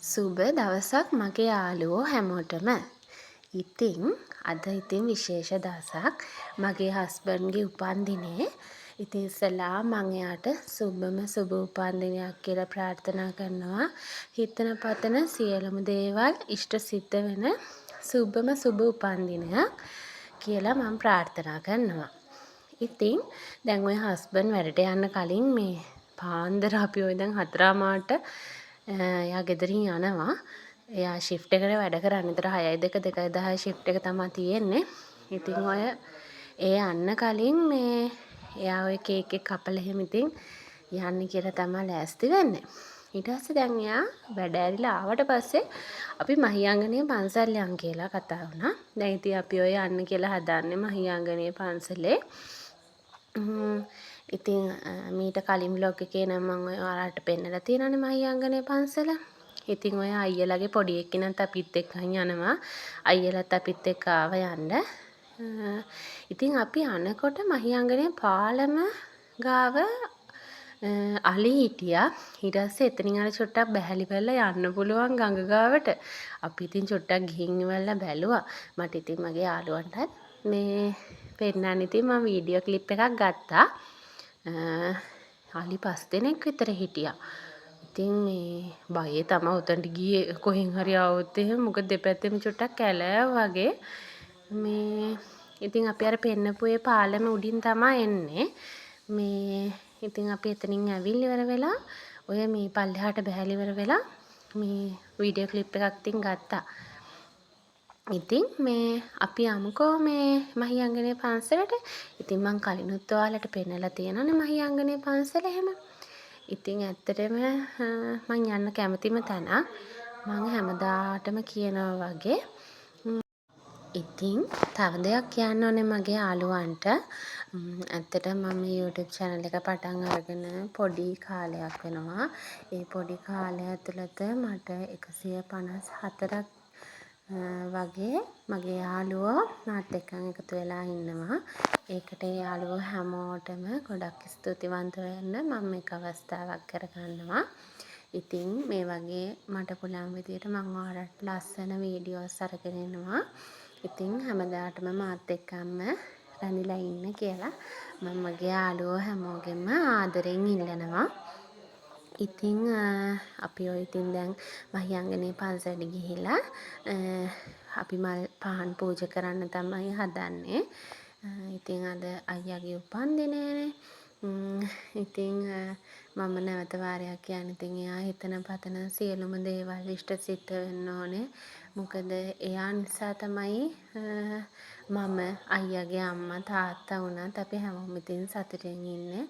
සුබ දවසක් මගේ යාළුවෝ හැමෝටම. ඉතින් අද විශේෂ දවසක් මගේ හස්බන්ඩ්ගේ උපන්දිනේ. ඉතින් ඉස්සෙල්ලා මං එයාට සුබ උපන්දිනයක් කියලා ප්‍රාර්ථනා කරනවා. හිතන පතන සියලුම දේවල් ඉෂ්ට සිද්ධ වෙන සුබ උපන්දිනයක් කියලා මම ප්‍රාර්ථනා කරනවා. ඉතින් දැන් ඔය හස්බන්ඩ් වැඩට යන්න කලින් මේ පාන්දර අපි ඔය දැන් 4:00 එයා ගෙදරින් යනවා. එයා ෂිෆ්ට් එකට වැඩ කරන්නේ. ඒතර 6:02 2:10 ෂිෆ්ට් එක තමයි තියෙන්නේ. ඉතින් ඔය යන්න කලින් මේ එයා ඔය කේක් එක කපලා එහෙම ඉතින් යන්න කියලා තමයි ලෑස්ති වෙන්නේ. ඊට පස්සේ දැන් එයා වැඩ ඇරිලා ආවට පස්සේ අපි මහියංගනේ පන්සල් යන් කියලා කතා වුණා. දැන් ඉතින් අපි ඔය යන්න කියලා හදන්නේ මහියංගනේ පන්සලේ. ඉතින් මීට කලින් බ්ලොග් එකේ නම් මම ඔයාලට පෙන්නලා තියෙනනේ මහියංගනේ පන්සල. ඉතින් ඔය අයියලාගේ පොඩි එක්කෙනත් අපිත් එක්කන් යනවා. අයියලාත් අපිත් එක්ක ආව යන්න. ඉතින් අපි අනකොට මහියංගනේ පාලම ගාව අලි හිටියා. ඊට පස්සේ එතනින් අර චුට්ටක් බැහැලි වෙලා යන්න පුළුවන් ගඟ ගාවට. අපි ඉතින් චුට්ටක් ගිහින් ඉවරලා බැලුවා. මට ඉතින් මගේ යාළුවන්ටත් මේ පෙන්නන්න ඉතින් මම වීඩියෝ ක්ලිප් එකක් ගත්තා. අලි 5 දෙනෙක් විතර හිටියා. ඉතින් මේ බයේ තමයි උතන්ට ගියේ කොහෙන් හරි ආවොත් එහෙම මොකද දෙපැත්තෙම චුට්ටක් කැලෑව වගේ. මේ ඉතින් අපි අර පෙන්නපු ඒ පාලම උඩින් තමයි එන්නේ. මේ ඉතින් අපි එතනින් ඇවිල්ලා ඉවර වෙලා ඔය මේ පල්ලෙහාට බැහැලා ඉවර වෙලා මේ වීඩියෝ ක්ලිප් එකක් ඉතින් ගත්තා. ඉතින් මේ අපි යමුකෝ මේ මහියංගනේ පන්සලට. ඉතින් මං කලිනුත් ඔයාලට පෙන්නලා තියෙනනේ මහියංගනේ පන්සල එහෙම. ඉතින් ඇත්තටම මං යන්න කැමතිම තැනක්. මං හැමදාටම කියනවා වගේ. ඉතින් තව දෙයක් කියන්න ඕනේ මගේ යාළුවන්ට. ඇත්තටම මම මේ YouTube channel එක පටන් අරගෙන පොඩි කාලයක් වෙනවා. ඒ පොඩි කාලය ඇතුළත මට 154ක් වගේ මගේ යාළුවෝ මාත් එක්කන් එකතු වෙලා ඉන්නවා. ඒකට ඒ යාළුවෝ හැමෝටම ගොඩක් ස්තුතිවන්ත වෙන්න මම මේක අවස්ථාවක් කරගන්නවා. ඉතින් මේ වගේ මට පුළුවන් විදියට මම ඔයාලට ලස්සන වීඩියෝස් අරගෙන එනවා. ඉතින් හැමදාටම මාත් එක්කම රැඳිලා ඉන්න කියලා මම මගේ යාළුවෝ හැමෝගෙම ආදරෙන් ඉල්ලනවා. ඉතින් අපි ඔය ඉතින් දැන් මහියංගනේ පන්සලට ගිහිලා අපි මල් පහන් පූජා කරන්න තමයි හදන්නේ. ඉතින් අද අයියාගේ උපන්දිනේනේ. ඉතින් මම නැවත වාරයක් කියන්නේ ඉතින් එයා හිතන පතන සියලුම දේවල් ඉෂ්ට සිද්ධ වෙන්න ඕනේ. මොකද එයා නිසා තමයි මම අයියාගේ අම්මා තාත්තා වුණත් අපි හැමෝම ඉතින් සතුටින් ඉන්නේ.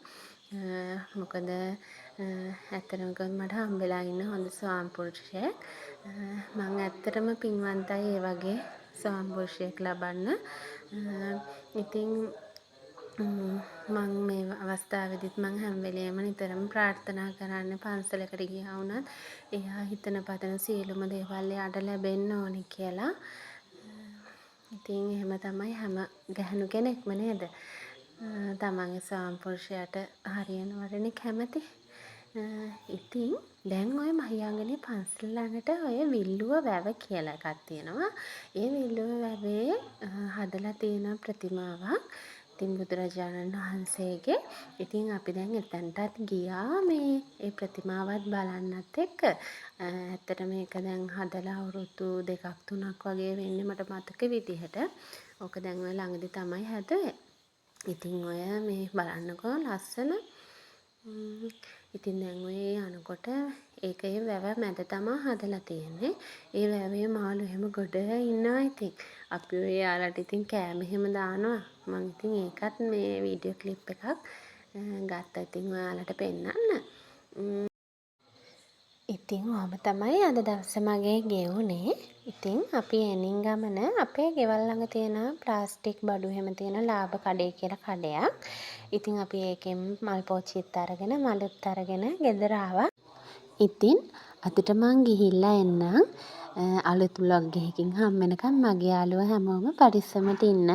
මොකද ඇත්තටම කිව්වොත් මට හම්බෙලා ඉන්න හොඳ ස්වාමිපුරුෂයෙක්. මම ඇත්තටම පින්වන්තයි ඒ වගේ ස්වාමිපුරුෂයෙක් ලබන්න. ඉතින් මම මේ අවස්ථාවේදීත් මම හැම වෙලේම නිතරම ප්‍රාර්ථනා කරන්නේ පන්සලකට ගියා වුණත් එයා හිතන පතන සියලුම දේවල් එයාට ලැබෙන්න ඕනේ කියලා. ඉතින් එහෙම තමයි හැම ගැහණු කෙනෙක්ම නේද? තමන්ගේ ස්වාමිපුරුෂයාට හරියනවටනේ කැමති. ඉතින් දැන් ඔය මහියංගනේ පන්සල ළඟට ඔය විල්ලුව වැව කියලා එකක් තියෙනවා. ඒ විල්ලුව වැවේ හදලා තියෙන ප්‍රතිමාවක්. ඉතින් බුදුරජාණන් වහන්සේගේ. ඉතින් අපි දැන් එතනටත් ගියා මේ ඒ ප්‍රතිමාවත් බලන්නත් එක්ක. ඇත්තට මේක දැන් හදලා අවුරුදු 2ක් 3ක් වගේ වෙන්නේ මට මතක විදිහට. ඕක දැන් ඔය ළඟදී තමයි හැදුවේ. ඉතින් ඔය මේ බලන්නකෝ ලස්සන. ඉතින් දැන් ඔය යනකොට ඒකේ වැව මැද තමයි හදලා තියෙන්නේ. ඒ වැවේ මාළු එහෙම ගොඩ ඉන්නවා ඉතින්. අපි ඔය යාලට ඉතින් කෑම එහෙම දානවා. මම ඉතින් ඒකත් මේ වීඩියෝ ක්ලිප් එකක් ගත්තා ඉතින් ඔයාලට පෙන්නන්න. ඉතින් ඔහම තමයි අද දවස මගේ ගෙවුනේ. ඉතින් අපි එනින් ගමන අපේ ගෙවල් ළඟ තියෙන ප්ලාස්ටික් බඩු හැම තියෙන ලාභ කඩේ කියලා කඩයක්. ඉතින් අපි ඒකෙන් මල් පෝච්චිත් අරගෙන මලුත් අරගෙන ගෙදර ආවා. ඉතින් අදට මං ගිහිල්ලා එන්නම්. අලුත් vlog එකකින් හම්බ වෙනකම් මගේ යාළුවෝ හැමෝම පරිස්සමට ඉන්න.